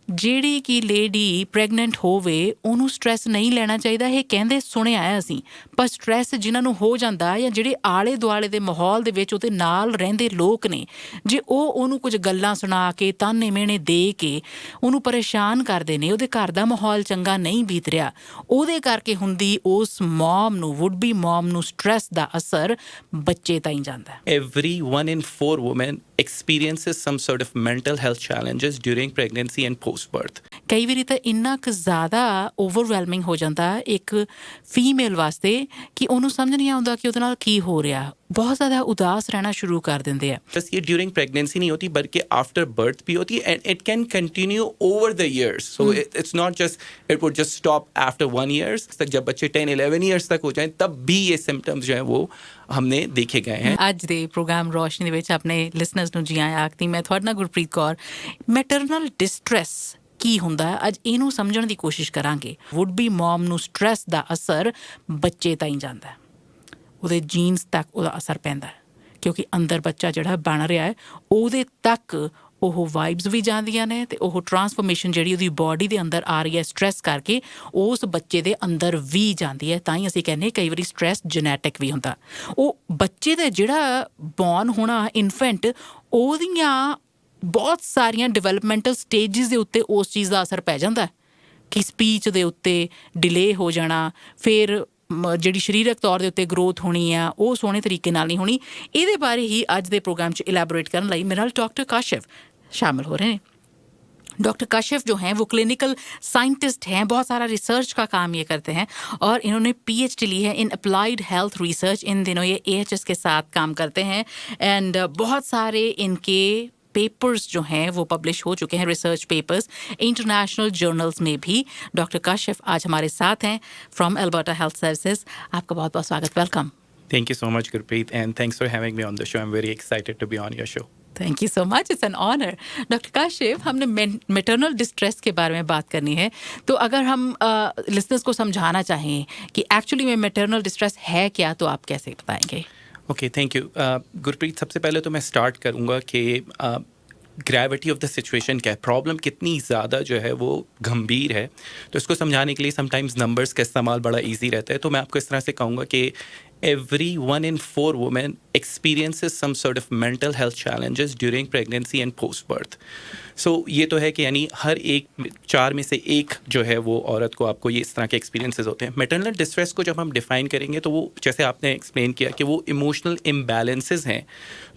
ਜਿਹੜੀ ਕਿ lady pregnant ਹੋਵੇ ਉਹਨੂੰ ਸਟ੍ਰੈਸ ਨਹੀਂ ਲੈਣਾ ਚਾਹੀਦਾ, ਇਹ ਕਹਿੰਦੇ ਸੁਣਿਆ ਹੈ ਅਸੀਂ। ਪਰ ਸਟ੍ਰੈਸ ਜਿਨ੍ਹਾਂ ਨੂੰ ਹੋ ਜਾਂਦਾ ਜਾਂ ਜਿਹੜੇ ਆਲੇ ਦੁਆਲੇ ਦੇ ਮਾਹੌਲ ਦੇ ਵਿੱਚ ਉਹਦੇ ਨਾਲ ਰਹਿੰਦੇ ਲੋਕ ਨੇ, ਜੇ ਉਹਨੂੰ ਕੁਝ ਗੱਲਾਂ ਸੁਣਾ ਕੇ ਤਾਨੇ ਮਿਹਣੇ ਦੇ ਕੇ ਉਹਨੂੰ ਪਰੇਸ਼ਾਨ ਕਰਦੇ ਨੇ, ਉਹਦੇ ਘਰ ਦਾ ਮਾਹੌਲ ਚੰਗਾ ਨਹੀਂ ਬੀਤ ਰਿਹਾ, ਉਹਦੇ ਕਰਕੇ ਹੁੰਦੀ ਉਸ ਮੌਮ ਨੂੰ, ਵੁੱਡ ਬੀ ਮੌਮ ਨੂੰ ਸਟ੍ਰੈਸ ਦਾ ਅਸਰ ਬੱਚੇ ਤਾਈਂ ਜਾਂਦਾ ਹੈ। Every 1 in 4 women experiences some sort of mental health challenges during pregnancy and post-birth. ਕਈ ਵਾਰੀ ਤਾਂ ਇੰਨਾ ਕੁ ਜ਼ਿਆਦਾ ਓਵਰਵੈਲਮਿੰਗ ਹੋ ਜਾਂਦਾ ਇੱਕ ਫੀਮੇਲ ਵਾਸਤੇ ਕਿ ਉਹਨੂੰ ਸਮਝ ਨਹੀਂ ਆਉਂਦਾ ਕਿ ਉਹਦੇ ਨਾਲ ਕੀ ਹੋ ਰਿਹਾ, ਬਹੁਤ ਜ਼ਿਆਦਾ ਉਦਾਸ ਰਹਿਣਾ ਸ਼ੁਰੂ ਕਰ ਦਿੰਦੇ ਆ। बस ये ड्यूरिंग प्रेगनेंसी नहीं होती बल्कि आफ्टर बर्थ भी होती है, and it can continue over the years. So it's not just it would just stop after 1 years तक। जब बच्चे 10-11 ईयर्स तक हो जाएं तब भी ये सिम्टम्स जो हैं वो हमने देखे गए हैं। ਅੱਜ ਦੇ ਪ੍ਰੋਗਰਾਮ ਰੋਸ਼ਨੀ ਦੇ ਵਿੱਚ ਆਪਣੇ ਲਿਸਨਰਸ ਨੂੰ ਜੀ ਆਇਆਂ ਆਖਦੀ ਮੈਂ ਤੁਹਾਡੇ ਨਾਲ ਗੁਰਪ੍ਰੀਤ ਕੌਰ। ਮੈਟਰਨਲ ਡਿਸਟ੍ਰੈਸ ਕੀ ਹੁੰਦਾ ਹੈ, ਅੱਜ ਇਹਨੂੰ ਸਮਝਣ ਦੀ ਕੋਸ਼ਿਸ਼ ਕਰਾਂਗੇ। ਵੁੱਡ ਬੀ ਮੌਮ ਨੂੰ ਸਟ੍ਰੈਸ ਦਾ ਅਸਰ ਬੱਚੇ ਤਾਈਂ ਜਾਂਦਾ ਹੈ, ਉਹਦੇ ਜੀਨਸ ਤੱਕ ਉਹਦਾ ਅਸਰ ਪੈਂਦਾ ਹੈ, ਕਿਉਂਕਿ ਅੰਦਰ ਬੱਚਾ ਜਿਹੜਾ ਬਣ ਰਿਹਾ ਹੈ ਉਹਦੇ ਤੱਕ ਉਹ ਵਾਈਬਸ ਵੀ ਜਾਂਦੀਆਂ ਨੇ ਅਤੇ ਉਹ ਟਰਾਂਸਫੋਰਮੇਸ਼ਨ ਜਿਹੜੀ ਉਹਦੀ ਬੋਡੀ ਦੇ ਅੰਦਰ ਆ ਰਹੀ ਹੈ ਸਟ੍ਰੈਸ ਕਰਕੇ, ਉਸ ਬੱਚੇ ਦੇ ਅੰਦਰ ਵੀ ਜਾਂਦੀ ਹੈ। ਤਾਂ ਹੀ ਅਸੀਂ ਕਹਿੰਦੇ ਕਈ ਵਾਰੀ ਸਟ੍ਰੈਸ ਜੈਨੇਟਿਕ ਵੀ ਹੁੰਦਾ। ਉਹ ਬੱਚੇ ਦਾ ਜਿਹੜਾ ਬੌਰਨ ਹੋਣਾ ਇਨਫੈਂਟ, ਉਹਦੀਆਂ ਬਹੁਤ ਸਾਰੀਆਂ ਡਿਵੈਲਪਮੈਂਟਲ ਸਟੇਜਿਸ ਦੇ ਉੱਤੇ ਉਸ ਚੀਜ਼ ਦਾ ਅਸਰ ਪੈ ਜਾਂਦਾ ਕਿ ਸਪੀਚ ਦੇ ਉੱਤੇ ਡਿਲੇ ਹੋ ਜਾਣਾ, ਫਿਰ ਜਿਹੜੀ ਸਰੀਰਕ ਤੌਰ ਦੇ ਉੱਤੇ ਗਰੋਥ ਹੋਣੀ ਆ ਉਹ ਸੋਹਣੇ ਤਰੀਕੇ ਨਾਲ ਨਹੀਂ ਹੋਣੀ। ਇਹਦੇ ਬਾਰੇ ਹੀ ਅੱਜ ਦੇ ਪ੍ਰੋਗਰਾਮ 'ਚ ਇਲੈਬੋਰੇਟ ਕਰਨ ਲਈ ਮੇਰੇ ਨਾਲ ਡਾਕਟਰ ਕਾਸ਼ਿਫ शामिल हो रहे हैं। डॉक्टर काशिफ जो हैं वो क्लिनिकल साइंटिस्ट हैं, बहुत सारा रिसर्च का काम ये करते हैं और इन्होंने PhD ली है इन अप्लाइड हेल्थ रिसर्च। इन दिनों ये AHS के साथ काम करते हैं एंड बहुत सारे इनके पेपर्स जो हैं वो पब्लिश हो चुके हैं, रिसर्च पेपर्स इंटरनेशनल जर्नल्स में भी। डॉक्टर काशिफ आज हमारे साथ हैं फ्रॉम अल्बर्टा हेल्थ सर्विसेज। आपका बहुत बहुत स्वागत, welcome. Thank you so much, Gurpreet, and thanks for having me on the show. I'm very excited to be on your show. Thank you so much, it's an honour. Doctor Kashif, हमने maternal distress के बारे में बात करनी है, तो अगर हम लिसनर्स को समझाना चाहें कि एक्चुअली में मैटरनल डिस्ट्रेस है क्या, तो आप कैसे बताएंगे? Okay, thank you Gurpreet. सबसे पहले तो मैं स्टार्ट करूँगा कि ग्रेविटी ऑफ द सिचुएशन क्या है, प्रॉब्लम कितनी ज़्यादा जो है वो गंभीर है। तो इसको समझाने के लिए समटाइम्स नंबर्स का इस्तेमाल बड़ा ईजी रहता है। तो मैं आपको इस तरह से कहूँगा कि every 1 in 4 women experiences some sort of mental health challenges during pregnancy and post-birth. So ये तो है कि यानी हर एक 4 में से एक जो है वो औरत को आपको ये इस तरह के एक्सपीरियंसेस होते हैं। मेटरनल डिस्ट्रेस को जब हम डिफ़ाइन करेंगे तो वो जैसे आपने एक्सप्लेन किया कि वो इमोशनल इम्बैलेंसेस हैं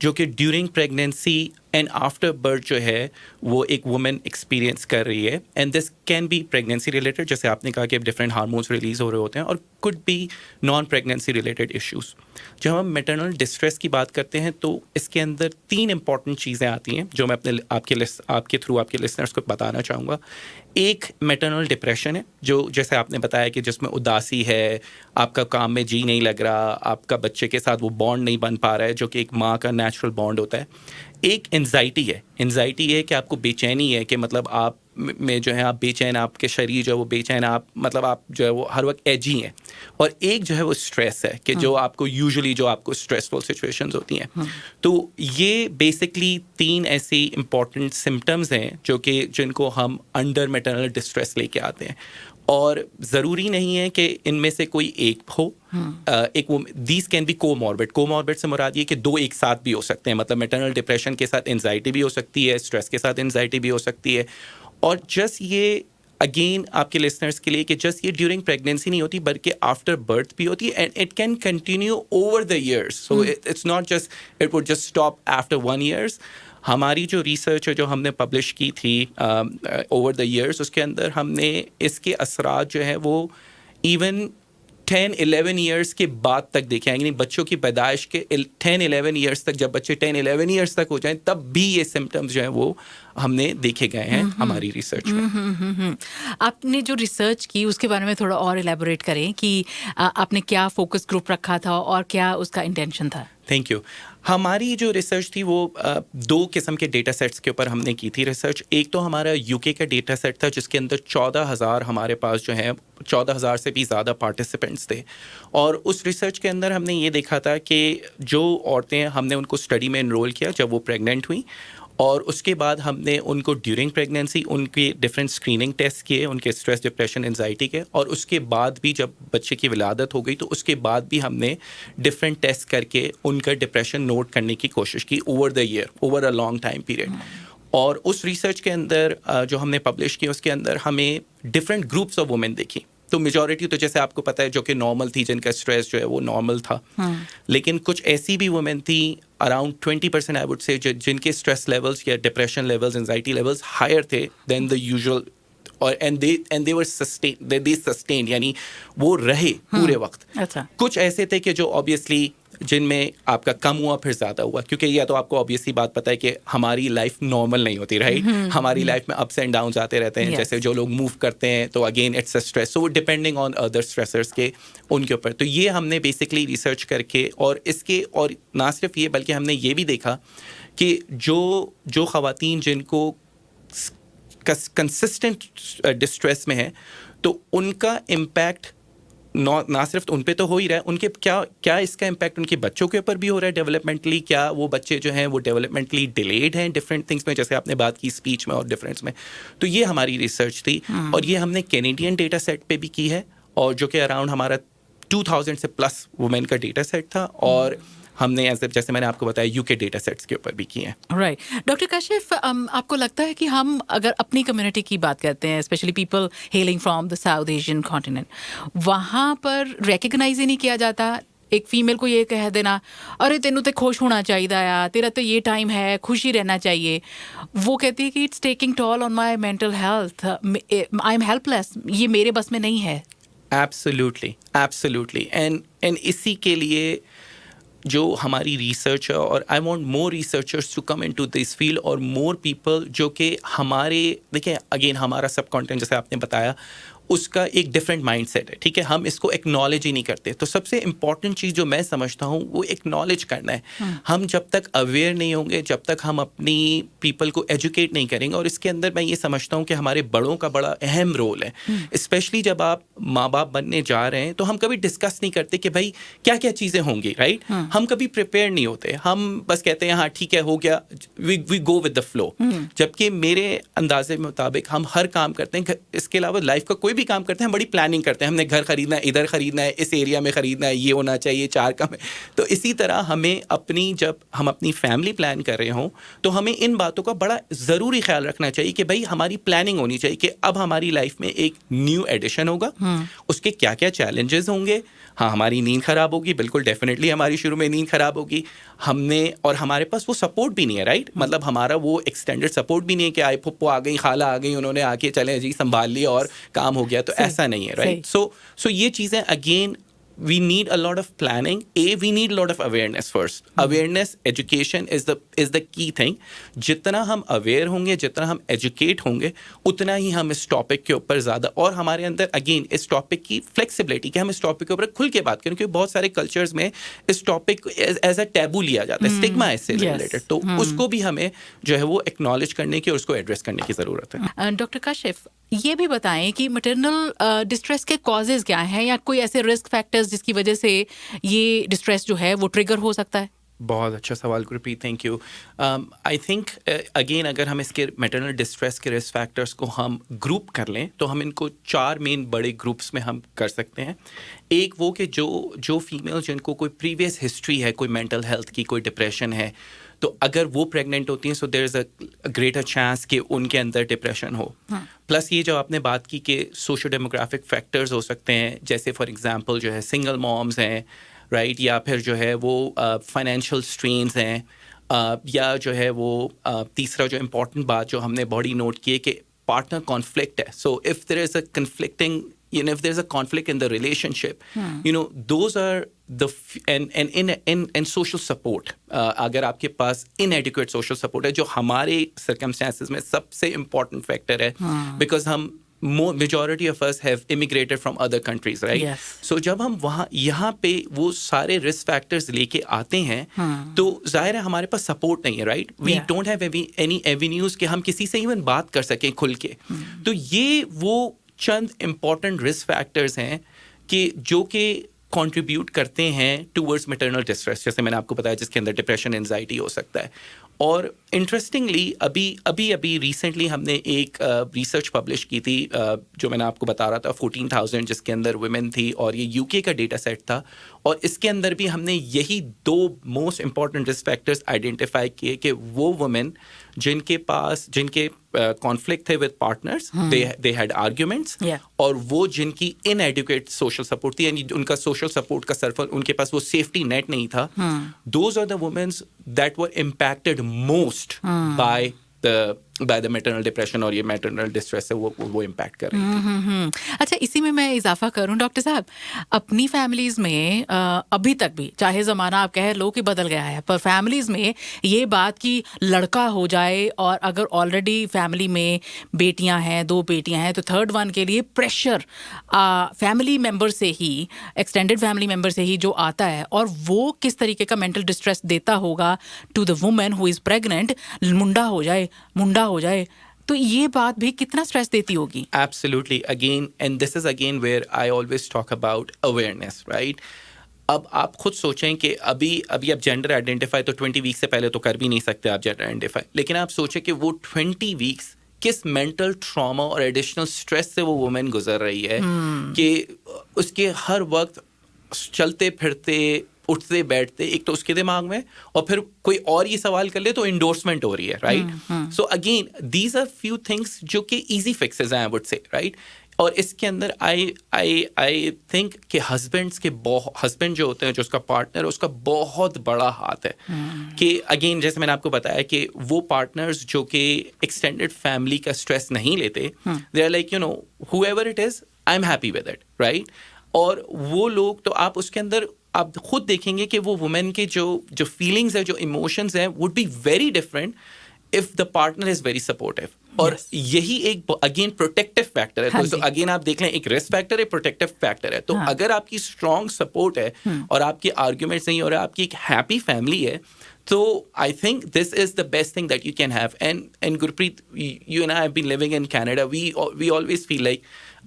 जो कि during pregnancy and after birth जो है वो एक वुमेन एक्सपीरियंस कर रही है। And this can be pregnancy related, जैसे आपने कहा कि डिफरेंट हार्मोन्स रिलीज़ हो रहे होते हैं, और could be non pregnancy related issues. जब हम मैटरनल डिस्ट्रेस की बात करते हैं तो इसके अंदर 3 इंपॉर्टेंट चीज़ें आती हैं जो मैं आपके थ्रू आपके लिसनर्स को बताना चाहूँगा। एक मैटरनल डिप्रेशन है, जो जैसे आपने बताया कि जिसमें उदासी है, आपका काम में जी नहीं लग रहा, आपका बच्चे के साथ वो बॉन्ड नहीं बन पा रहा है जो कि एक माँ का नेचुरल बॉन्ड होता है। एक एंजाइटी है, एंजाइटी है कि आपको बेचैनी है कि मतलब आप में जो है आप बेचैन, आपके शरीर जो है वो बेचैन, आप मतलब आप जो है वो हर वक्त एजी हैं। और एक जो है वो स्ट्रेस है कि जो आपको यूजुअली जो आपको स्ट्रेसफुल सिचुएशंस होती हैं। तो ये बेसिकली 3 ऐसे इंपॉर्टेंट सिम्टम्स हैं जो कि जिनको हम अंडर मैटरनल डिस्ट्रेस लेके आते हैं, और ज़रूरी नहीं है कि इनमें से कोई एक हो। एक वो these can be comorbid. Comorbid से मुराद ये कि 2 एक साथ भी हो सकते हैं, मतलब मैटरनल डिप्रेशन के साथ एंजाइटी भी हो सकती है, स्ट्रेस के साथ एंजाइटी भी हो सकती है। और जस्ट ये अगेन आपके लिसनर्स के लिए कि जस्ट ये ड्यूरिंग प्रेगनेंसी नहीं होती बल्कि आफ्टर बर्थ भी होती है, and it can continue over the years. So it's not just it would just stop after 1 years. हमारी जो रिसर्च है जो हमने पब्लिश की थी ओवर द ईयर्स, उसके अंदर हमने इसके असरात जो है वो इवन 10-11 ईयर्स के बाद तक देखे, यानी बच्चों की पैदाइश के 10-11 ईयर्स तक, जब बच्चे 10-11 ईयर्स तक हो जाएं तब भी ये सिम्टम्स जो हैं वो हमने देखे गए हैं हमारी रिसर्च में। आपने जो रिसर्च की उसके बारे में थोड़ा और इलेबोरेट करें कि आपने क्या फोकस ग्रुप रखा था और क्या उसका इंटेंशन था? Thank you. हमारी जो रिसर्च थी वो 2 किस्म के डेटा सेट्स के ऊपर हमने की थी रिसर्च। एक तो हमारा यूके का डेटा सेट था जिसके अंदर 14,000 हमारे पास जो है 14,000 से भी ज़्यादा पार्टिसिपेंट्स थे, और उस रिसर्च के अंदर हमने ये देखा था कि जो औरतें हमने उनको स्टडी में इनरोल किया जब वो प्रेग्नेंट हुई, और उसके बाद हमने उनको ड्यूरिंग प्रेगनेंसी उनके डिफरेंट स्क्रीनिंग टेस्ट किए उनके स्ट्रेस, डिप्रेशन, एंजाइटी के, और उसके बाद भी जब बच्चे की विलादत हो गई तो उसके बाद भी हमने डिफरेंट टेस्ट करके उनका डिप्रेशन नोट करने की कोशिश की over the year, over a long time period. और उस रिसर्च के अंदर जो हमने पब्लिश किया उसके अंदर हमें डिफरेंट ग्रुप्स ऑफ वुमेन देखी। तो मेजॉरिटी तो जैसे आपको पता है जो कि नॉर्मल थी, जिनका स्ट्रेस जो है वो नॉर्मल था, लेकिन कुछ ऐसी भी वुमेन थी अराउंड 20% आई वुड से जिनके स्ट्रेस लेवल्स या depression levels, anxiety levels higher थे देन द यूजुअल, और एंड दे वर सस्टेन, यानी वो रहे पूरे वक्त। अच्छा। कुछ ऐसे थे कि जो ऑब्वियसली जिनमें आपका कम हुआ फिर ज़्यादा हुआ, क्योंकि या तो आपको ऑब्वियसली बात पता है कि हमारी लाइफ नॉर्मल नहीं होती, राइट? हमारी लाइफ में अप्स एंड डाउन्स आते रहते हैं। Yes. जैसे जो लोग मूव करते हैं तो again it's a stress, so depending on other stressors के उनके ऊपर। तो ये हमने बेसिकली रिसर्च करके, और इसके और ना सिर्फ ये बल्कि हमने ये भी देखा कि जो ख़वातीन जिनको कंसिस्टेंट डिस्ट्रेस में है तो उनका इम्पैक्ट ना सिर्फ उन पे तो हो ही रहा है, उनके क्या इसका इम्पैक्ट उनके बच्चों के ऊपर भी हो रहा है डेवलपमेंटली। क्या वो बच्चे जो हैं वो डेवलपमेंटली डिलेड हैं डिफरेंट थिंग्स में, जैसे आपने बात की स्पीच में और डिफरेंस में। तो ये हमारी रिसर्च थी, और ये हमने कैनेडियन डेटा सेट पे भी की है, और जो कि अराउंड हमारा 2000 से प्लस वुमेन का डेटा सेट था, और हमने ऐसे जैसे मैंने आपको बताया यूके डेटा सेट्स के ऊपर भी किए हैं। राइट। डॉक्टर काशिफ, आपको लगता है कि हम अगर अपनी कम्युनिटी की बात करते हैं, specially people hailing from the south Asian continent, वहाँ पर रिकग्नाइज ही नहीं किया जाता? एक फीमेल को ये कह देना, अरे तेनू तो खुश होना चाहिए यार, तेरा तो ये टाइम है, खुशी रहना चाहिए, वो कहती है कि it's taking toll on my mental health, I am helpless, ये मेरे बस में नहीं है। एब्सोल्युटली एंड इसी के लिए जो हमारी रिसर्च है, और I want more researchers to come into this field, और मोर पीपल जो कि हमारे, देखिए अगेन हमारा सब कंटेंट जैसे आपने बताया उसका एक डिफरेंट माइंडसेट है, ठीक है, हम इसको एक्नॉलेज ही नहीं करते। तो सबसे इंपॉर्टेंट चीज़ जो मैं समझता हूँ वो एक्नॉलेज करना है। हम जब तक अवेयर नहीं होंगे, जब तक हम अपनी पीपल को एजुकेट नहीं करेंगे, और इसके अंदर मैं ये समझता हूँ कि हमारे बड़ों का बड़ा अहम रोल है, स्पेशली जब आप माँ बाप बनने जा रहे हैं तो हम कभी डिस्कस नहीं करते कि भाई क्या क्या चीज़ें होंगी, राइट? हम कभी प्रिपेयर नहीं होते, हम बस कहते हैं हाँ ठीक है हो गया, we go with the flow. जबकि मेरे अंदाजे के मुताबिक हम हर काम करते हैं, इसके अलावा लाइफ का कोई भी काम करते हैं हम बड़ी प्लानिंग करते हैं, हमने घर खरीदना है, इधर खरीदना है, इस एरिया में खरीदना है, ये होना चाहिए, 4 कम है। तो इसी तरह हमें जब हम अपनी फैमिली प्लान कर रहे हों तो हमें इन बातों का बड़ा ज़रूरी ख्याल रखना चाहिए कि भाई हमारी प्लानिंग होनी चाहिए कि अब हमारी लाइफ में एक न्यू एडिशन होगा, उसके क्या क्या चैलेंजेस होंगे। हाँ, हमारी नींद खराब होगी, बिल्कुल डेफिनेटली हमारी शुरू में नींद खराब होगी, और हमारे पास वो सपोर्ट भी नहीं है, राइट? मतलब हमारा वो एक्सटेंडेड सपोर्ट भी नहीं है कि आई फुप्पो आ गई, खाला आ गई, उन्होंने आके चले जी संभाल लिया और काम हो गया, तो ऐसा नहीं है, राइट? सो ये चीज़ें again we need a lot of planning. We need a lot of awareness first. Awareness, education is the key thing. जितना हम aware होंगे, जितना हम educate होंगे, उतना ही हम इस topic के ऊपर ज़्यादा, और हमारे अंदर again इस topic की flexibility कि हम इस topic के ऊपर खुल के बात करें, क्योंकि बहुत सारे cultures में इस topic as a taboo लिया जाता है, stigma है इससे related, तो उसको भी हमें जो है वो acknowledge करने की और उसको address करने की ज़रूरत है। डॉक्टर काशिफ, ये भी बताएं कि मैटरनल डिस्ट्रेस के कॉजेज क्या हैं, या कोई ऐसे रिस्क फैक्टर्स जिसकी वजह से ये डिस्ट्रेस जो है वो ट्रिगर हो सकता है? बहुत अच्छा सवाल Gurpreet, thank you. I think again अगर हम इसके मैटरनल डिस्ट्रेस के रिस्क फैक्टर्स को हम ग्रुप कर लें तो हम इनको 4 मेन बड़े ग्रुप्स में हम कर सकते हैं। एक वो कि जो फीमेल जिनको कोई प्रीवियस हिस्ट्री है, कोई मेंटल हेल्थ की, कोई डिप्रेशन है, तो अगर वो प्रेग्नेंट होती हैं so there is a greater chance कि उनके अंदर डिप्रेशन हो। प्लस ये जो आपने बात की कि सोशो डेमोग्राफिक फैक्टर्स हो सकते हैं, जैसे फॉर एग्जांपल जो है सिंगल मॉम्स हैं, राइट, या फिर जो है वो फाइनेंशियल स्ट्रेन्स हैं, या जो है वो तीसरा जो इम्पॉर्टेंट बात जो हमने बॉडी नोट की है कि पार्टनर कॉन्फ्लिक्ट है। So if there is a conflicting, if there's a conflict in the relationship, those are and social support. अगर आपके पास inadequate social support है, जो हमारे circumstances में सबसे important factor है, because हम majority of us have immigrated from other countries, right? Yes. So जब हम यहाँ पे वो सारे risk factors लेके आते हैं, तो जाहिर है हमारे पास support नहीं है, right? We don't have any avenues कि हम किसी से even बात कर सकें खुल के। तो ये वो चंद इम्पॉर्टेंट रिस्क फैक्टर्स हैं कि जो कि कंट्रीब्यूट करते हैं टूवर्ड्स मैटरनल डिस्ट्रेस, जैसे मैंने आपको बताया, जिसके अंदर डिप्रेशन, एंजाइटी हो सकता है। और इंटरेस्टिंगली अभी रिसेंटली हमने एक रिसर्च पब्लिश की थी, जो मैंने आपको बता रहा था 14,000 जिसके अंदर वुमेन थी, और ये यूके का डेटा सेट था, और इसके अंदर भी हमने यही 2 most important risk factors identify किए कि वो वुमेन जिनके कॉन्फ्लिक्ट थे with partners, they had arguments, Yeah. और वो जिनकी इनएडिक्वेट सोशल सपोर्ट थी, यानी उनका सोशल सपोर्ट का सर्कल, उनके पास वो सेफ्टी नेट नहीं था, those are the womens that were impacted most by the maternal depression, और ये मैटरनल डिस्ट्रेस है वो इम्पैक्ट कर रही थी। अच्छा, इसी में मैं इजाफा करूं डॉक्टर साहब, अपनी फैमिलीज में अभी तक भी, चाहे ज़माना आप कह लो कि बदल गया है, पर फैमिलीज में ये बात कि लड़का हो जाए, और अगर ऑलरेडी फैमिली में बेटियां हैं, 2 बेटियां हैं, तो थर्ड वन के लिए प्रेशर फैमिली मेम्बर से ही, एक्सटेंडेड फैमिली मेम्बर से ही जो आता है, और वो किस तरीके का मेंटल डिस्ट्रेस देता होगा to the woman who is pregnant, मुंडा हो जाए, तो ये बात भी कितना स्ट्रेस देती होगी। Absolutely. Again, and this is again where I always talk about awareness, right? अब आप खुद सोचें कि अभी आप जेंडर आइडेंटिफाई तो 20 वीक्स से पहले तो कर भी नहीं सकते आप जेंडर आइडेंटिफाई, लेकिन आप सोचें कि वो 20 वीक्स किस मेंटल ट्रॉमा और एडिशनल स्ट्रेस से वो वुमेन गुजर रही है, कि उसके हर वक्त चलते फिरते उठते बैठते एक तो उसके दिमाग में, और फिर कोई और ये सवाल कर ले तो इंडोर्समेंट हो रही है, right? So again these are few things जो कि इजी फिक्सेस हैं, आई वुड से, राइट? और इसके अंदर आई थिंक कि हस्बैंड जो होते हैं, जो उसका पार्टनर है, उसका बहुत बड़ा हाथ है, कि अगेन जैसे मैंने आपको बताया कि वो पार्टनर्स जो कि एक्सटेंडेड फैमिली का स्ट्रेस नहीं लेते, they are like whoever it is, I am happy with it, right? और वो लोग, तो आप उसके अंदर आप खुद देखेंगे कि वो वुमेन के जो फीलिंग्स है, जो इमोशंस हैं, would be very different if the partner is very supportive. और यही एक अगेन प्रोटेक्टिव फैक्टर है। तो अगेन आप देख लें, एक रिस्क फैक्टर है, प्रोटेक्टिव फैक्टर है। तो अगर आपकी स्ट्रॉन्ग सपोर्ट है और आपके आर्ग्यूमेंट्स नहीं, और आपकी एक हैप्पी फैमिली है, so I think this is the best thing that you can have. And Gurpreet, you and I have been living in Canada. We always feel like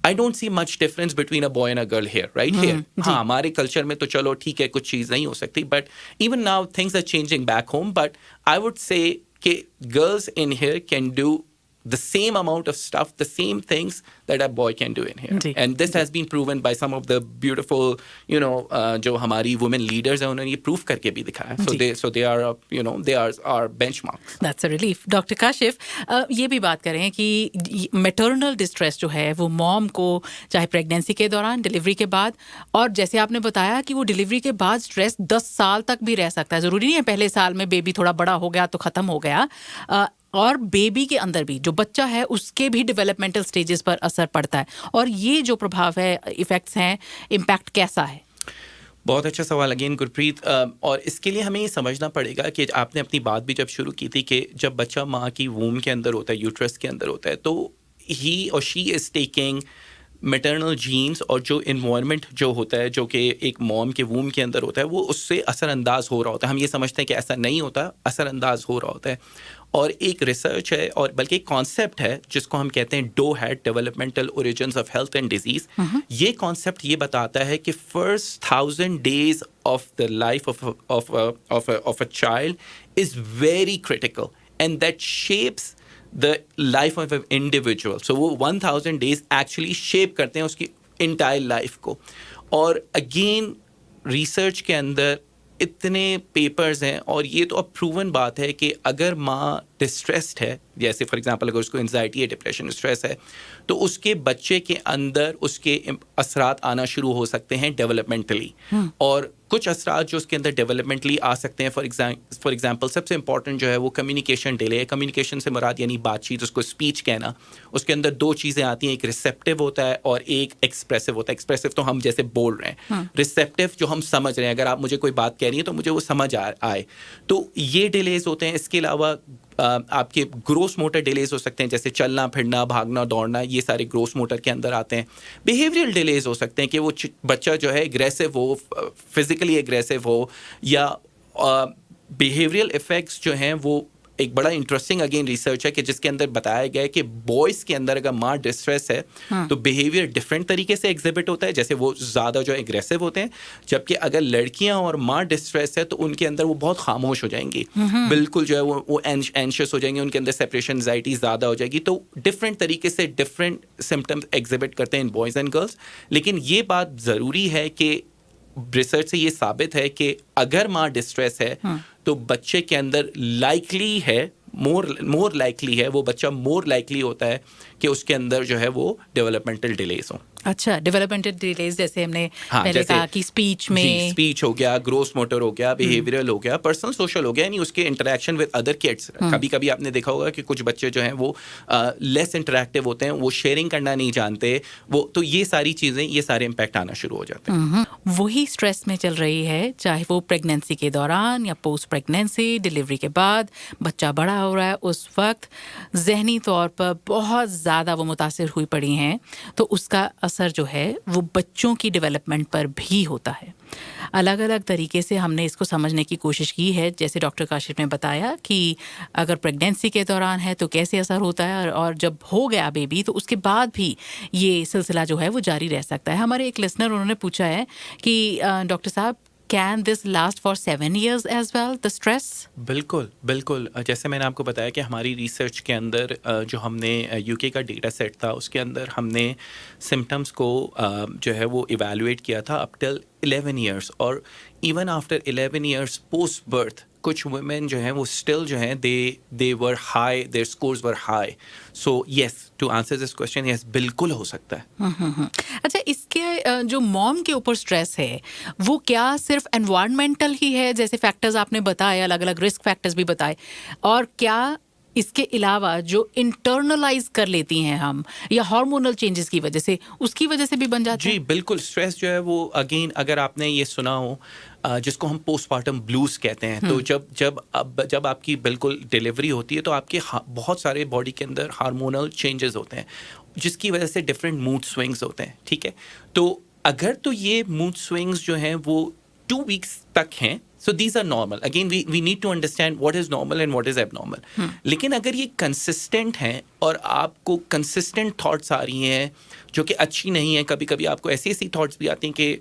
I don't see much difference between a boy and a girl here, right? Here, हाँ, हमारे culture में तो चलो ठीक है, कुछ चीज़ नहीं हो सकती, but even now things are changing back home. But I would say कि girls in here can do the same amount of stuff, the same things that a boy can do in here. And this has been proven by some of the beautiful, जो हमारी women leaders हैं, उन्होंने ये proof करके भी दिखाया. So they are, they are our benchmarks. That's a relief. Doctor Kashif, ये भी बात करें कि मैटरनल डिस्ट्रेस जो है वो मॉम को चाहे प्रेगनेंसी के दौरान, डिलीवरी के बाद, और जैसे आपने बताया कि वो डिलीवरी के बाद स्ट्रेस 10 साल तक भी रह सकता है। ज़रूरी नहीं है पहले साल में बेबी थोड़ा बड़ा हो गया तो ख़त्म हो गया, और बेबी के अंदर भी जो बच्चा है उसके भी डेवलपमेंटल स्टेजेस पर असर पड़ता है, और ये जो प्रभाव है, इफेक्ट्स हैं, इम्पैक्ट कैसा है? बहुत अच्छा सवाल अगेन गुरप्रीत, और इसके लिए हमें ये समझना पड़ेगा कि आपने अपनी बात भी जब शुरू की थी कि जब बच्चा माँ की वूम के अंदर होता है, यूट्रस के अंदर होता है, तो ही और she is taking maternal jeans, और जो इन्वायरमेंट जो होता है, जो कि एक मॉम के वूम के अंदर होता है, वो उससे असरअंदाज हो रहा होता है। हम ये समझते हैं कि ऐसा नहीं होता, असरअंदाज हो रहा होता है। और एक रिसर्च है, और बल्कि एक कॉन्सेप्ट है जिसको हम कहते हैं DOHAD, developmental origins of health and disease. ये कॉन्सेप्ट ये बताता है कि first 1000 days of the life of a child is very critical, and that shapes the life of an individual. So वो 1000 days actually shape करते हैं उसकी entire life को। और again research के अंदर इतने पेपर्स हैं, और ये तो अब प्रूवन बात है कि अगर माँ डिस्ट्रेस्ड है, जैसे फॉर एग्जांपल अगर उसको एंजाइटी है, डिप्रेशन, स्ट्रेस है, तो उसके बच्चे के अंदर उसके असरात आना शुरू हो सकते हैं डेवलपमेंटली। और कुछ असरात जो उसके अंदर डेवलपमेंटली आ सकते हैं, फॉर एग्जांपल सबसे इंपॉर्टेंट जो है वो कम्युनिकेशन डिले है। कम्युनिकेशन से मुराद यानी बातचीत, उसको स्पीच कहना। उसके अंदर 2 चीज़ें आती हैं, एक रिसेप्टिव होता है और एक एक्सप्रेसिव होता है। एक्सप्रेसिव तो हम जैसे बोल रहे हैं, रिसेप्टिव जो हम समझ रहे हैं, अगर आप मुझे कोई बात कह रही हैं तो मुझे वो समझ आए, तो ये डिलेज होते हैं। इसके अलावा आपके ग्रोस मोटर डिलेज हो सकते हैं, जैसे चलना फिरना, भागना दौड़ना, ये सारे ग्रोस मोटर के अंदर आते हैं। बिहेवियरल डिलेज हो सकते हैं कि वो बच्चा जो है एग्रेसिव हो, फिजिकली एग्रेसिव हो, या बिहेवियरल इफेक्ट्स जो हैं वो एक बड़ा इंटरेस्टिंग अगेन रिसर्च है कि जिसके अंदर बताया गया है कि बॉयज़ के अंदर अगर माँ डिस्ट्रेस है तो बिहेवियर डिफरेंट तरीके से एग्जिबिट होता है, जैसे वो ज़्यादा जो एग्रेसिव होते हैं, जबकि अगर लड़कियां और माँ डिस्ट्रेस है तो उनके अंदर वो बहुत खामोश हो जाएंगी, बिल्कुल जो है वो एंशियस हो जाएंगे, उनके अंदर सेपरेशन एंजाइटी ज़्यादा हो जाएगी। तो डिफरेंट तरीके से डिफरेंट सिम्टम्स एग्जिबिट करते हैं इन बॉयज़ एंड गर्ल्स। लेकिन ये बात ज़रूरी है कि रिसर्च से ये साबित है कि अगर माँ डिस्ट्रेस है तो बच्चे के अंदर लाइकली है, मोर लाइकली है, वो बच्चा मोर लाइकली होता है कि उसके अंदर जो है वो डेवलपमेंटल डिलेज हो। अच्छा, डेवलपमेंटल डिलेज जैसे हमने हाँ, पहले जैसे कहा कि स्पीच में, स्पीच हो गया, ग्रोस मोटर हो गया, बिहेवियरल हो गया, पर्सनल सोशल हो गया, यानी उसके इंटरेक्शन विद अदर किड्स। कभी कभी आपने देखा होगा कि कुछ बच्चे जो हैं वो लेस इंटरेक्टिव होते हैं, वो शेयरिंग करना नहीं जानते, वो तो ये सारी चीज़ें, ये सारे इम्पैक्ट आना शुरू हो जाते हैं। वही स्ट्रेस में चल रही है, चाहे वो प्रेगनेंसी के दौरान या पोस्ट प्रेगनेंसी, डिलीवरी के बाद बच्चा बड़ा हो रहा है, उस वक्त जहनी तौर पर बहुत ज़्यादा वो मुतासिर हुई पड़ी हैं, तो उसका असर जो है वो बच्चों की डेवलपमेंट पर भी होता है। अलग अलग तरीके से हमने इसको समझने की कोशिश की है, जैसे डॉक्टर काशिफ ने बताया कि अगर प्रेगनेंसी के दौरान है तो कैसे असर होता है, और जब हो गया बेबी तो उसके बाद भी ये सिलसिला जो है वो जारी रह सकता है। हमारे एक लिसनर उन्होंने पूछा है कि डॉक्टर साहब, can this last for 7 years as well, the stress? बिल्कुल बिल्कुल, जैसे मैंने आपको बताया कि हमारी रिसर्च के अंदर जो हमने यूके का डेटा सेट था उसके अंदर हमने सिम्टम्स को जो है वो इवैल्यूएट किया था अप टिल 11 years, और even after 11 years post birth कुछ वुमेन जो हैं वो स्टिल जो हैं they were high, their scores were high. So yes, to answer this question, yes बिल्कुल हो सकता है। अच्छा, इसके जो मॉम के ऊपर स्ट्रेस है वो क्या सिर्फ एनवायरमेंटल ही है, जैसे फैक्टर्स आपने बताए, अलग अलग रिस्क फैक्टर्स भी बताए, और क्या इसके अलावा जो इंटरनलाइज कर लेती हैं हम या हार्मोनल चेंजेस की वजह से, उसकी वजह से भी बन जाता है? जी बिल्कुल, स्ट्रेस जो है वो अगेन अगर आपने ये सुना हो जिसको हम पोस्टमार्टम ब्लूज कहते हैं, तो जब आपकी बिल्कुल डिलीवरी होती है तो आपके बहुत सारे बॉडी के अंदर हार्मोनल चेंजेस होते हैं जिसकी वजह से डिफरेंट मूड स्विंग्स होते हैं, ठीक है। तो अगर तो ये मूड स्विंग्स जो हैं वो 2 weeks तक हैं, so these are normal. Again, we need to understand what is normal and what is abnormal. लेकिन अगर ये consistent हैं और आपको consistent thoughts आ रही हैं जो कि अच्छी नहीं है, कभी कभी आपको ऐसी thoughts भी आती हैं कि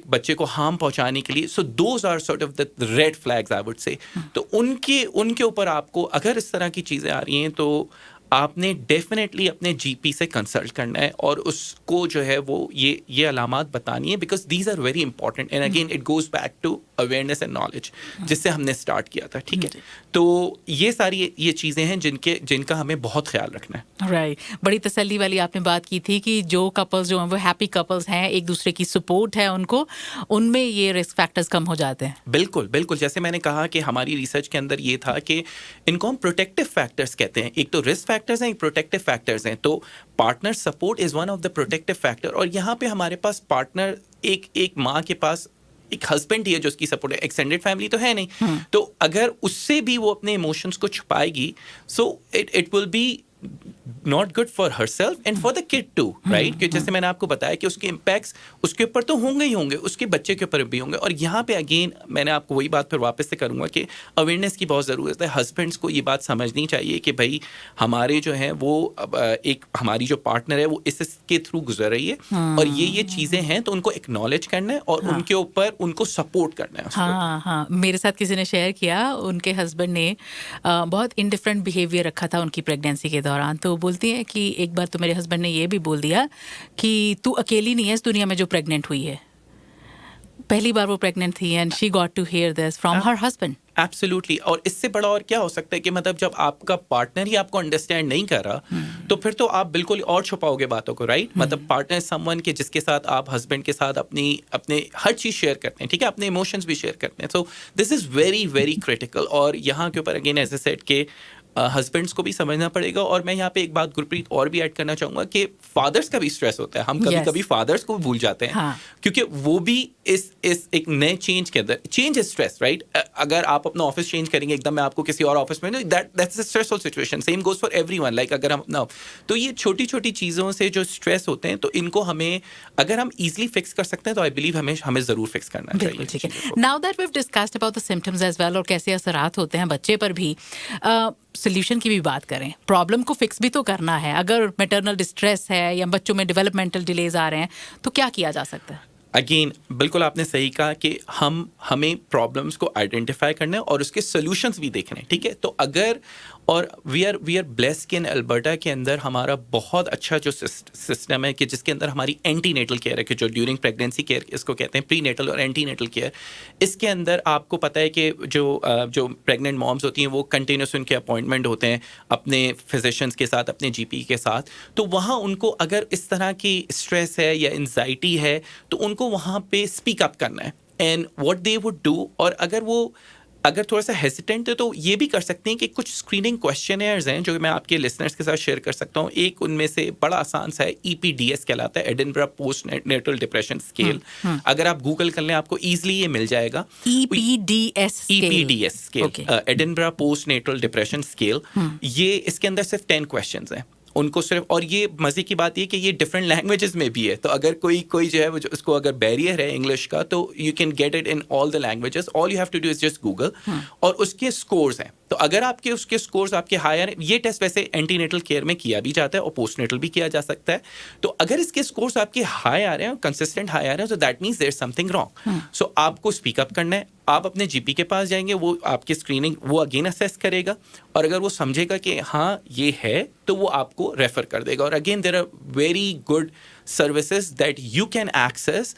बच्चे को harm पहुंचाने के लिए, so those are sort of the red flags I would say. तो उनके ऊपर आपको अगर इस तरह की चीज़ें आ रही हैं तो आपने डेफिनेटली अपने जीपी से कंसल्ट करना है और उसको जो है वो ये अलामात बतानी है, because these are very important and again it goes back to awareness and knowledge जिससे हमने स्टार्ट किया था, ठीक है। तो ये सारी ये चीज़ें हैं जिनका हमें बहुत ख्याल रखना है। राइट, बड़ी तसल्ली वाली आपने बात की थी कि जो कपल्स जो हैं वो हैप्पी कपल्स हैं, एक दूसरे की सपोर्ट है उनको, उनमें ये रिस्क फैक्टर्स कम हो जाते हैं। बिल्कुल बिल्कुल, जैसे मैंने कहा कि हमारी रिसर्च के अंदर ये था कि इनको हम प्रोटेक्टिव फैक्टर्स कहते हैं। एक तो रिस्क फैक्टर्स हैं, एक प्रोटेक्टिव फैक्टर्स हैं। तो partner support is one of the protective factor, और यहाँ पे हमारे पास पार्टनर एक माँ के पास एक हस्बैंड ही है जो उसकी सपोर्ट है, एक्सटेंडेड फैमिली तो है नहीं। तो अगर उससे भी वो अपने इमोशंस को छुपाएगी, so it will be not good for herself and for the kid too, right. कि जैसे मैंने आपको बताया कि उसके इम्पैक्ट्स उसके ऊपर तो होंगे ही होंगे, उसके बच्चे के ऊपर भी होंगे। और यहाँ पे अगेन मैंने आपको वही बात फिर वापस से करूँगा कि अवेयरनेस की बहुत ज़रूरत है। हस्बैंड्स को ये बात समझनी चाहिए कि भाई हमारे जो हैं वो एक हमारी जो पार्टनर है वो इसके थ्रू गुजर रही है और ये चीज़ें हैं, तो उनको एक्नॉलेज करना है और उनके ऊपर उनको सपोर्ट करना है। हाँ, मेरे साथ किसी ने शेयर किया, उनके हस्बैंड ने बहुत इनडिफरेंट बिहेवियर रखा था उनकी प्रेगनेंसी के दौरान। तो बोलती है कि एक बार तो मेरे हस्बैंड ने ये भी बोल दिया कि तू अकेली नहीं है इस दुनिया में जो प्रेग्नेंट हुई है। पहली बार वो प्रेग्नेंट थी and she got to hear this from her husband. Absolutely, और इससे बड़ा और क्या हो सकता है कि मतलब जब आपका पार्टनर ही आपको अंडरस्टैंड नहीं कर रहा तो फिर तो आप बिल्कुल और छुपाओगे बातों को, राइट। मतलब पार्टनर समवन के जिसके साथ आप हस्बैंड के साथ अपने हर चीज़ शेयर करते हैं, ठीक है, अपने इमोशंस भी शेयर करते हैं। So this is very very critical. और यहाँ के ऊपर अगेन एज ए सेड के हस्बैंड्स को भी समझना पड़ेगा। और मैं यहाँ पे एक बात गुरप्रीत और भी ऐड करना चाहूँगा कि फादर्स का भी स्ट्रेस होता है। हम कभी Yes. कभी फादर्स को भूल जाते हैं, हाँ. क्योंकि वो भी इस एक नए चेंज के अंदर, चेंज इज स्ट्रेस, राइट? अगर आप अपना ऑफिस चेंज करेंगे एकदम, मैं आपको किसी और ऑफिस में, that's a stressful situation. Same goes for everyone. Like अगर हम ना, तो ये छोटी छोटी चीज़ों से जो स्ट्रेस होते हैं, तो इनको हमें अगर हम इजीली फिक्स कर सकते हैं तो आई बिलीव हमें ज़रूर फिक्स करना चाहिए। बिल्कुल ठीक है। Now that we have discussed about the symptoms as well, और कैसे असरात होते हैं बच्चे पर भी, सोल्यूशन की भी बात करें। प्रॉब्लम को फिक्स भी तो करना है। अगर मैटरनल डिस्ट्रेस है या बच्चों में डेवलपमेंटल डिलेज आ रहे हैं, तो क्या किया जा सकता है? अगेन बिल्कुल आपने सही कहा कि हमें प्रॉब्लम्स को आइडेंटिफाई करना है और उसके सॉल्यूशंस भी देखने हैं, ठीक है? तो अगर, और वी आर ब्लेस्ड कि इन अल्बर्टा के अंदर हमारा बहुत अच्छा जो सिस्टम है कि जिसके अंदर हमारी एंटीनेटल केयर है, कि जो ड्यूरिंग प्रेगनेंसी केयर इसको कहते हैं, प्रीनेटल और एंटीनेटल केयर। इसके अंदर आपको पता है कि जो प्रेग्नेंट मॉम्स होती हैं वो कंटिन्यूस उनके अपॉइंटमेंट होते हैं अपने फिजिशियंस के साथ, अपने जीपी के साथ। तो वहाँ उनको अगर इस तरह की स्ट्रेस है या एंजाइटी है तो उनको वहाँ पे स्पीक अप करना है, and what they would do. और अगर थोड़ा सा हेसिटेंट है तो ये भी कर सकते हैं कि कुछ स्क्रीनिंग क्वेश्चनेयर्स हैं जो मैं आपके लिसनर्स के साथ शेयर कर सकता हूँ। एक उनमें से बड़ा आसान सा है, EPDS कहलाता है, Edinburgh postnatal depression scale. अगर आप गूगल कर लें आपको ईजिली ये मिल जाएगा। EPDS scale, Edinburgh postnatal depression scale. ये इसके अंदर सिर्फ 10 क्वेश्चंस हैं उनको सिर्फ, और ये मजे की बात ये कि ये डिफरेंट लैंग्वेजेस में भी है। तो अगर कोई जो है उसको अगर बैरियर है इंग्लिश का, तो you can get it in all the languages. All you have to do is just google, और उसके स्कोर्स हैं। तो अगर आपके उसके स्कोर्स आपके हायर, ये टेस्ट वैसे एंटीनेटल केयर में किया भी जाता है और पोस्टनेटल भी किया जा सकता है। तो अगर इसके स्कोर्स आपके हाई आ रहे हैं, कंसिस्टेंट हाई आ रहे हैं, तो that means there is something wrong. So आपको स्पीक अप करना है। आप अपने जीपी के पास जाएंगे, वो आपकी स्क्रीनिंग वो अगेन असेस करेगा, और अगर वो समझेगा कि हाँ ये है तो वो आपको रेफर कर देगा। और again there are very good services that you can access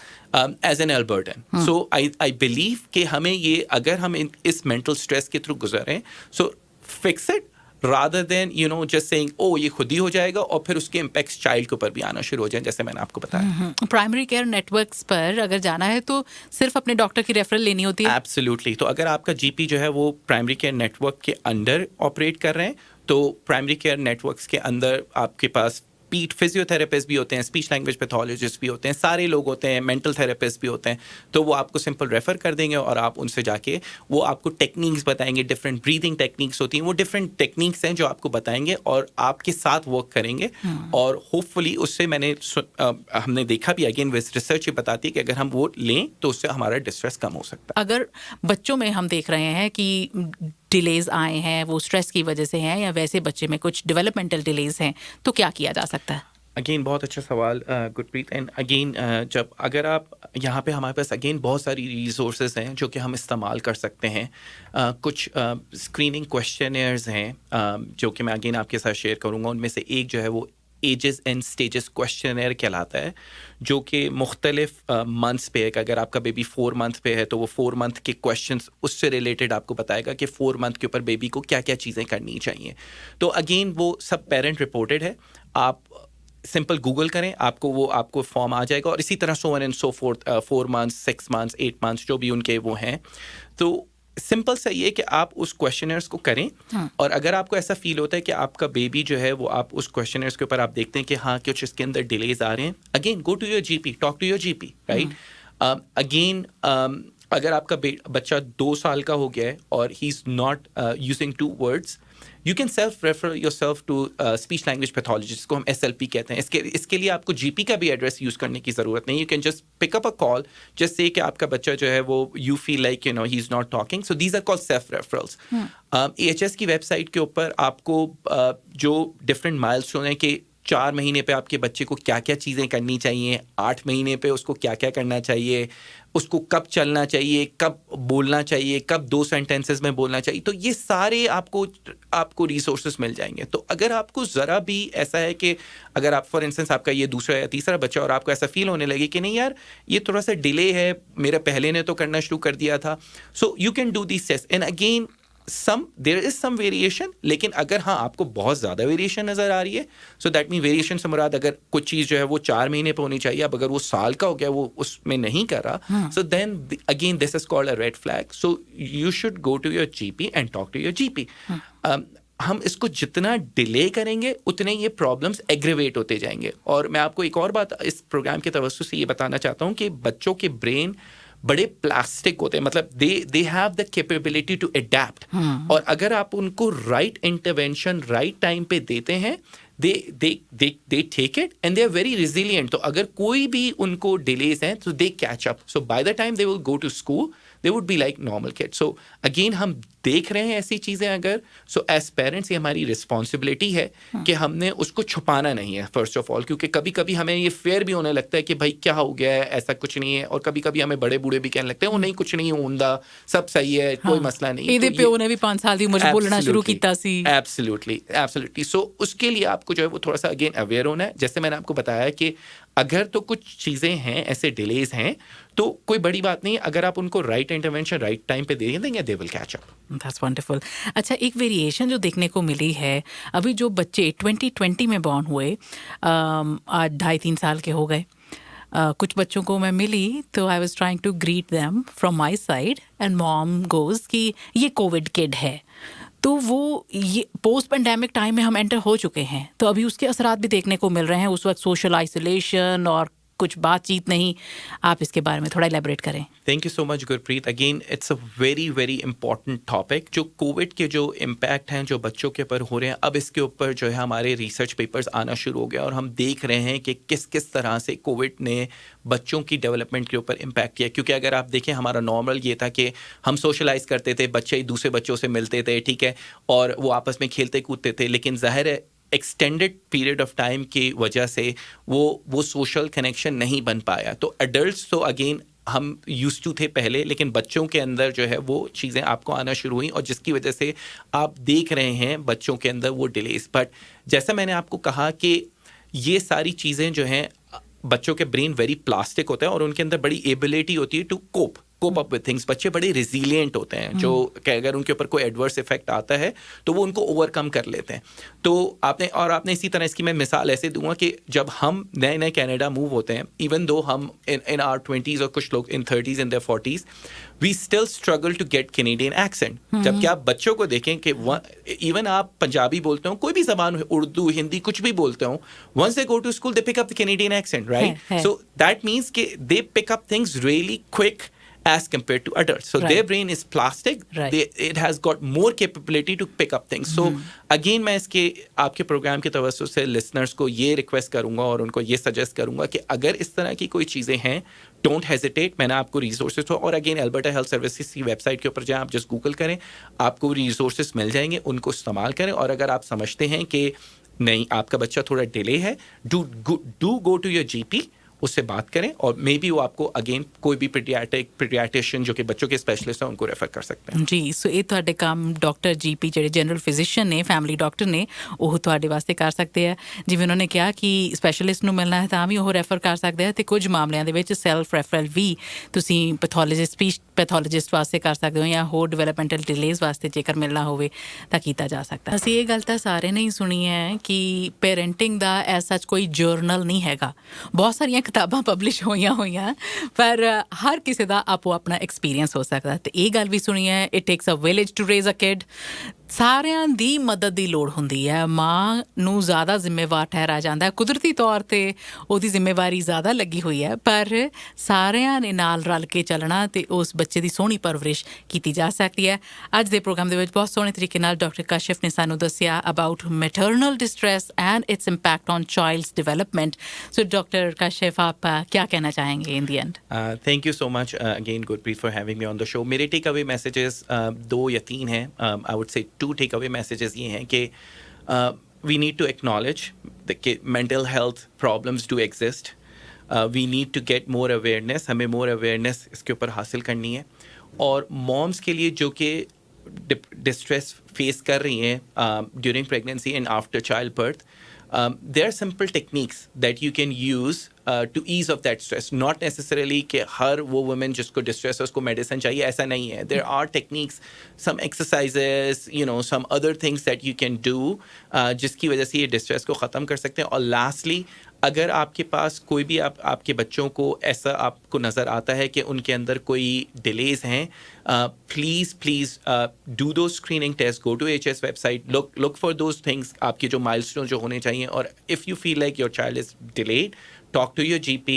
as an Albertan. So I believe कि हमें ये, अगर हम इस mental stress के through गुजरें, so fix it rather than just saying ये खुद ही हो जाएगा, और फिर उसके इम्पैक्ट्स चाइल्ड के ऊपर भी आना शुरू हो जाए, जैसे मैंने आपको बताया। प्राइमरी केयर नेटवर्क्स पर अगर जाना है तो सिर्फ अपने डॉक्टर की रेफरल लेनी होती है? एब्सोल्युटली। तो अगर आपका जीपी जो है वो प्राइमरी केयर नेटवर्क के अंडर ऑपरेट कर रहे हैं, तो प्राइमरी केयर नेटवर्क्स के अंदर आपके पास स्पीच फिजियोथेरेपिस्ट भी होते हैं, स्पीच लैंग्वेज पैथोलॉजिस्ट भी होते हैं, सारे लोग होते हैं, मेंटल थेरेपिस्ट भी होते हैं। तो वो आपको सिंपल रेफर कर देंगे, और आप उनसे जाके वो आपको टेक्निक्स बताएंगे। डिफरेंट ब्रीदिंग टेक्निक्स होती हैं, वो डिफरेंट टेक्निक्स हैं जो आपको बताएंगे और आपके साथ वर्क करेंगे। और होपफुली उससे हमने देखा भी, अगेन रिसर्च ये बताती है कि अगर हम वो लें तो उससे हमारा डिस्ट्रेस कम हो सकता है। अगर बच्चों में हम देख रहे हैं कि डिलेज आए हैं, वो स्ट्रेस की वजह से हैं, या वैसे बच्चे में कुछ डेवलपमेंटल डिलेज हैं, तो क्या किया जा सकता है? अगेन बहुत अच्छा सवाल गुरप्रीत। एंड अगेन जब अगर आप यहाँ पे, हमारे पास अगेन बहुत सारी रिसोर्सेज हैं जो कि हम इस्तेमाल कर सकते हैं। कुछ स्क्रीनिंग क्वेश्चनेयर्स हैं जो कि मैं अगेन आपके साथ शेयर करूँगा। उनमें से एक जो है वो एजेस एंड स्टेजेस क्वेश्चनेयर कहलाता है, जो कि मुख्तलिफ मंथ्स पे है। कि अगर आपका बेबी 4 मंथ पे है तो वो 4 मंथ के क्वेश्चंस उससे रिलेटेड आपको बताएगा कि 4 मंथ के ऊपर बेबी को क्या क्या चीज़ें करनी चाहिए। तो अगेन वो सब पेरेंट रिपोर्टेड है। आप सिंपल गूगल करें, आपको फॉर्म आ जाएगा। और इसी तरह so on and so fourth, 4 months, 6 months, 8 months, जो भी उनके वो हैं। तो सिंपल सा ये कि आप उस क्वेश्चनर्स को करें। और अगर आपको ऐसा फील होता है कि आपका बेबी जो है वो, आप उस क्वेश्चनर्स के ऊपर आप देखते हैं कि हाँ कुछ इसके अंदर डिलेज आ रहे हैं, again go to your GP, talk to your GP, right? Again अगर आपका बच्चा 2 साल का हो गया है और he is not using 2 words, you can self refer yourself to speech language pathologist, को हम SLP कहते हैं। इसके लिए आपको जीपी का भी एड्रेस यूज करने की जरूरत नहीं। You can just pick up a call, just say कि आपका बच्चा जो है वो, you feel like he is not talking, so these are called self referrals. AHS की वेबसाइट के ऊपर आपको जो डिफरेंट माइलस्टोन है कि 4 महीने पे आपके बच्चे को क्या क्या चीज़ें करनी चाहिए, 8 महीने पे उसको क्या क्या करना चाहिए, उसको कब चलना चाहिए, कब बोलना चाहिए, कब 2 सेंटेंसेस में बोलना चाहिए, तो ये सारे आपको रिसोर्सेज मिल जाएंगे। तो अगर आपको ज़रा भी ऐसा है कि अगर आप फॉर इंस्टेंस आपका ये दूसरा या तीसरा बच्चा और आपको ऐसा फील होने लगे कि नहीं यार ये थोड़ा सा डिले है, मेरे पहले ने तो करना शुरू कर दिया था, so you can do this test. And again there is some variation, लेकिन अगर हाँ आपको बहुत ज़्यादा वेरिएशन नज़र आ रही है, सो दैट मीन वेरिएशन से मुराद अगर कुछ चीज़ जो है वो 4 महीने पे होनी चाहिए, अब अगर वो साल का हो गया वो उसमें नहीं कर रहा, so then again this is called a red flag. So you should go to your GP and talk to your GP. हम इसको जितना डिले करेंगे उतने ये प्रॉब्लम्स एग्रीवेट होते जाएंगे। और मैं आपको एक और बात इस प्रोग्राम के तवज्जो से ये बताना चाहता हूँ कि बच्चों के ब्रेन बड़े प्लास्टिक होते हैं, मतलब they have the capability to adapt. और अगर आप उनको राइट इंटरवेंशन राइट टाइम पे देते हैं, they take it and they are very resilient. तो अगर कोई भी उनको डिलेज हैं तो they catch up. So by the time they will go to school, they would be like normal kids. So again हम देख रहे हैं ऐसी चीज़ें अगर, so as parents ये हमारी रिस्पॉन्सिबिलिटी है कि हमने उसको छुपाना नहीं है फर्स्ट ऑफ ऑल, क्योंकि कभी कभी हमें ये फेयर भी होने लगता है कि भाई क्या हो गया है, ऐसा कुछ नहीं है। और कभी कभी हमें बड़े बूढ़े भी कहने लगते हैं वो नहीं कुछ नहीं होंदा, सब सही है, कोई मसला नहीं। ਇਹਦੇ ਪਿਓ ਨੇ ਵੀ 5 ਸਾਲ ਦੀ ਉਮਰ 'ਚ ਬੋਲਣਾ ਸ਼ੁਰੂ ਕੀਤਾ ਸੀ। एब्सोल्युटली। सो उसके लिए आपको जो है वो थोड़ा सा अगेन अवेयर होना है। जैसे मैंने आपको बताया कि अगर तो कुछ चीज़ें हैं ऐसे डिलेज हैं तो कोई बड़ी बात नहीं, अगर आप उनको राइट इंटरवेंशन राइट टाइम पे दे देंगे they will catch up. That's wonderful. अच्छा, एक वेरिएशन जो देखने को मिली है, अभी जो बच्चे 2020 में बॉर्न हुए, आज 2.5-3 साल के हो गए, कुछ बच्चों को मैं मिली तो I was trying to greet them from my side and mom goes कि ये कोविड किड है। तो वो ये पोस्ट पेंडेमिक टाइम में हम एंटर हो चुके हैं, तो अभी उसके असरात भी देखने को मिल रहे हैं। उस वक्त सोशल आइसोलेशन और कुछ बातचीत नहीं। आप इसके बारे में थोड़ा इलेबरेट करें। Thank you so much Gurpreet. Again it's a very very important topic. जो कोविड के जो इम्पैक्ट हैं जो बच्चों के ऊपर हो रहे हैं, अब इसके ऊपर जो है हमारे रिसर्च पेपर्स आना शुरू हो गया और हम देख रहे हैं कि किस किस तरह से कोविड ने बच्चों की डेवलपमेंट के ऊपर इम्पैक्ट किया। क्योंकि अगर आप देखें हमारा नॉर्मल ये था कि हम सोशलाइज करते थे, बच्चे दूसरे बच्चों से मिलते थे, ठीक है, और वो आपस में खेलते कूदते थे, लेकिन जाहिर है एक्सटेंडेड पीरियड ऑफ टाइम की वजह से वो सोशल कनेक्शन नहीं बन पाया। तो एडल्ट्स तो अगेन हम यूज्ड टू थे पहले, लेकिन बच्चों के अंदर जो है वो चीज़ें आपको आना शुरू हुई और जिसकी वजह से आप देख रहे हैं बच्चों के अंदर वो डिलेज। बट जैसा मैंने आपको कहा कि ये सारी चीज़ें जो हैं, बच्चों के ब्रेन वेरी प्लास्टिक होते हैं और उनके अंदर बड़ी एबिलिटी होती है to cope up with things. बच्चे बड़े रिजिलियंट होते हैं, जो कि अगर उनके ऊपर कोई एडवर्स इफेक्ट आता है तो वो उनको ओवरकम कर लेते हैं। तो आपने इसी तरह इसकी मैं मिसाल ऐसे दूंगा कि जब हम नए नए कनाडा मूव होते हैं, इवन दो हम इन आवर 20s और कुछ लोग in 30s in their 40s, we still struggle to get Canadian accent. जबकि आप बच्चों को देखें कि इवन आप पंजाबी बोलते हो, कोई भी जबान, उर्दू, हिंदी, कुछ भी बोलते हो, once they go to school they pick up the Canadian accent, right? So that means कि they pick up things really quick as compared to adults. So their brain is plastic. It has got more capability to pick up things. So again मैं इसके आपके programme के तवज्जो से listeners को ये request करूंगा और उनको ये सजेस्ट करूंगा कि अगर इस तरह की कोई चीज़ें हैं, डोंट हेजिटेट। मैंने आपको रिसोर्सेज और अगेन अल्बर्टा हेल्थ सर्विसेज की वेबसाइट के ऊपर जाएं, आप जस्ट गूगल करें, आपको रिसोर्सेज मिल जाएंगे, उनको इस्तेमाल करें। और अगर आप समझते हैं कि नहीं आपका बच्चा थोड़ा डिले है, do go to your GP, उससे बात करें और मे बी वो आपको अगेन कोई भी पीडियाट्रिशियन जो कि बच्चों के स्पेशलिस्ट हैं उनको रेफर कर सकते हैं। जी, सो ਇਹ ਤੁਹਾਡੇ ਕੰਮ ਡਾਕਟਰ ਜੀਪੀ ਜਿਹੜੇ ਜਨਰਲ ਫਿਜ਼ੀਸ਼ੀਅਨ ਨੇ, ਫੈਮਿਲੀ ਡਾਕਟਰ ਨੇ, ਉਹ ਤੁਹਾਡੇ ਵਾਸਤੇ ਕਰ ਸਕਦੇ ਆ। ਜਿਵੇਂ ਉਹਨਾਂ ਨੇ ਕਿਹਾ ਕਿ ਸਪੈਸ਼ਲਿਸਟ ਨੂੰ ਮਿਲਣਾ ਹੈ ਤਾਂ ਵੀ ਉਹ ਰੈਫਰ ਕਰ ਸਕਦੇ ਆ, ਤੇ ਕੁਝ ਮਾਮਲਿਆਂ ਦੇ ਵਿੱਚ ਸੈਲਫ ਰੈਫਰਲ ਵੀ ਤੁਸੀਂ ਪੈਥੋਲੋਜਿਸਟ, ਸਪੀਚ ਪੈਥੋਲੋਜਿਸਟ ਵਾਸਤੇ ਕਰ ਸਕਦੇ ਹੋ, ਜਾਂ ਹੋਰ ਡਿਵੈਲਪਮੈਂਟਲ ਡਿਲੇਜ਼ ਵਾਸਤੇ ਜੇਕਰ ਮਿਲਣਾ ਹੋਵੇ ਤਾਂ ਕੀਤਾ ਜਾ ਸਕਦਾ। ਅਸੀਂ ਇਹ ਗੱਲ ਤਾਂ ਸਾਰੇ ਨੇ ਹੀ ਸੁਣੀ ਹੈ ਕਿ ਪੇਰੈਂਟਿੰਗ ਦਾ ਐਜ਼ ਸੱਚ ਕੋਈ ਜਰਨਲ ਨਹੀਂ ਹੈਗਾ। ਬਹੁਤ ਸਾਰੀਆਂ ਕਿਤਾਬਾਂ ਪਬਲਿਸ਼ ਹੋਈਆਂ ਪਰ ਹਰ ਕਿਸੇ ਦਾ ਆਪੋ ਆਪਣਾ ਐਕਸਪੀਰੀਅੰਸ ਹੋ ਸਕਦਾ। ਤੇ ਇਹ ਗੱਲ ਵੀ ਸੁਣੀ ਹੈ, it takes a village to raise a kid. ਸਾਰਿਆਂ ਦੀ ਮਦਦ ਦੀ ਲੋੜ ਹੁੰਦੀ ਹੈ। ਮਾਂ ਨੂੰ ਜ਼ਿਆਦਾ ਜ਼ਿੰਮੇਵਾਰ ਠਹਿਰਾਇਆ ਜਾਂਦਾ, ਕੁਦਰਤੀ ਤੌਰ 'ਤੇ ਉਹਦੀ ਜ਼ਿੰਮੇਵਾਰੀ ਜ਼ਿਆਦਾ ਲੱਗੀ ਹੋਈ ਹੈ, ਪਰ ਸਾਰਿਆਂ ਨੇ ਨਾਲ ਰਲ ਕੇ ਚੱਲਣਾ ਤੇ ਉਸ ਬੱਚੇ ਦੀ ਸੋਹਣੀ ਪਰਵਰਿਸ਼ ਕੀਤੀ ਜਾ ਸਕਦੀ ਹੈ। ਅੱਜ ਦੇ ਪ੍ਰੋਗਰਾਮ ਦੇ ਵਿੱਚ ਬਹੁਤ ਸੋਹਣੇ ਤਰੀਕੇ ਨਾਲ ਡਾਕਟਰ ਕਾਸ਼ਿਫ ਨੇ ਸਾਨੂੰ ਦੱਸਿਆ about maternal distress and its impact on child's development. So doctor Kashif, आप क्या कहना चाहेंगे in the end? Thank you so much again Gurpreet for having me on the show. मेरे टेक अवे मैसेजेस 2 या 3 हैं। आई वुड से 2 टेक अवे मैसेजेस ये हैं कि we need to acknowledge the mental health problems do exist. We need to get more awareness, हमें more awareness इसके ऊपर हासिल करनी है। और मॉम्स के लिए जो कि डिस्ट्रेस फेस कर रही हैं during pregnancy and after child birth, there are simple techniques that you can use to ease of that stress. Not necessarily कि हर वो women जिसको distress है उसको medicine चाहिए, ऐसा नहीं है. There are techniques, some exercises, some other things that you can do जिसकी वजह से ये distress को ख़त्म कर सकते हैं. और lastly, अगर आपके पास कोई भी आपके बच्चों को ऐसा आपको नज़र आता है कि उनके अंदर कोई डिलेज हैं, please do do screening test, go to HS website, look for those things, आपके जो माइलस्टोन जो होने चाहिए, और if you feel like your child is delayed, talk to your GP,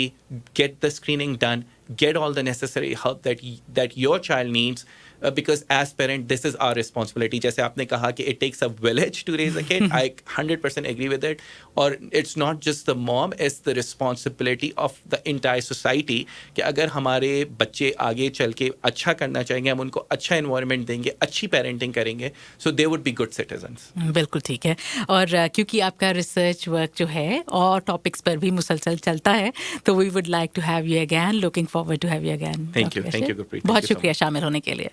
get the screening done, get all the necessary help that your child needs, because as parent this is our responsibility. जैसे आपने कहा कि it takes a village to raise a kid, I 100% agree with it. और it's not just the mom, it's the responsibility of the entire society कि अगर हमारे बच्चे आगे चल के अच्छा करना चाहेंगे, हम उनको अच्छा environment देंगे, अच्छी parenting करेंगे, so they would be good citizens. बिल्कुल ठीक है। और क्योंकि आपका रिसर्च वर्क जो है और टॉपिक्स पर भी मुसलसल चलता है, तो we would like to have you again, looking forward to have you again. Thank you, Gurpreet. Thank बहुत you so शुक्रिया much. शामिल होने के लिए।